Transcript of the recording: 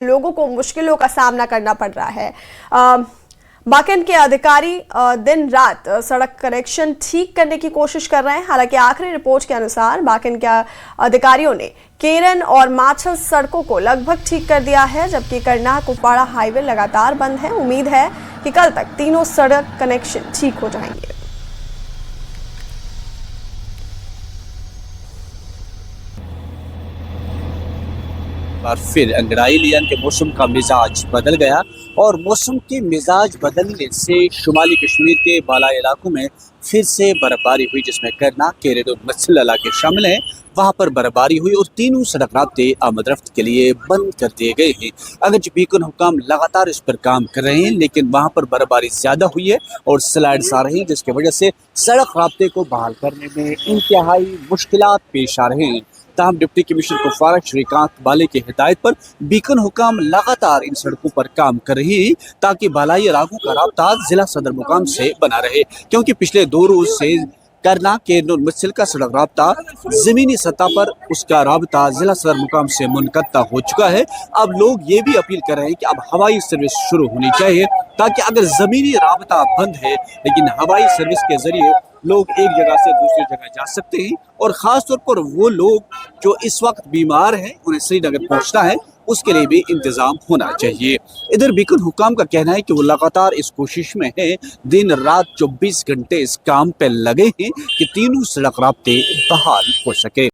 लोगों को मुश्किलों का सामना करना पड़ रहा है। बाकिन के अधिकारी दिन रात सड़क कनेक्शन ठीक करने की कोशिश कर रहे हैं। हालांकि आखिरी रिपोर्ट के अनुसार बाकिन के अधिकारियों ने केरन और माछल सड़कों को लगभग ठीक कर दिया है, जबकि करनाह कुपवाड़ा हाईवे लगातार बंद है। उम्मीद है कि कल तक तीनों सड़क कनेक्शन ठीक हो जाएंगे। बार फिर अंगड़ाई लियान के मौसम का मिजाज बदल गया और मौसम के मिजाज बदलने से शुमाली कश्मीर के बालाई इलाकों में फिर से बर्फबारी हुई, जिसमें करनाह, केरन और मछल इलाके शामिल हैं। वहां पर बर्फबारी हुई और तीनों सड़क रास्ते आमद रफ्त के लिए बंद कर दिए गए हैं। अगरचे बीकन हुकाम लगातार इस पर काम कर रहे हैं, लेकिन वहां पर बर्फबारी ज्यादा हुई है और स्लाइड्स आ रही हैं, जिसकी वजह से सड़क रास्ते को बहाल करने में इंतहाई मुश्किलात पेश आ रहे हैं। ताहम डिप्टी कमिश्नर कुपवाड़ा श्रीकांत बाले की हिदायत पर बीकन हुकाम लगातार इन सड़कों पर काम कर रही है, ताकि बालाई इलाकों का राब्ता जिला सदर मुकाम से बना रहे, क्योंकि पिछले 2 रोज से करनाह, केरन और मछल का सड़क राब्ता जमीनी सतह पर उसका राब्ता जिला सदर मुकाम से मुनक़ता हो चुका है। अब लोग ये भी अपील कर रहे हैं कि अब हवाई सर्विस शुरू होनी चाहिए, ताकि अगर जमीनी राब्ता बंद है लेकिन हवाई सर्विस के जरिए लोग एक जगह से दूसरी जगह जा सकते हैं, और ख़ास तौर पर वो लोग जो इस वक्त बीमार हैं उन्हें श्रीनगर पहुंचना है, उसके लिए भी इंतज़ाम होना चाहिए। इधर बीकन हुकाम का कहना है कि वो लगातार इस कोशिश में है, दिन रात 24 घंटे इस काम पे लगे हैं कि तीनों सड़क राब्ते बहाल हो सके।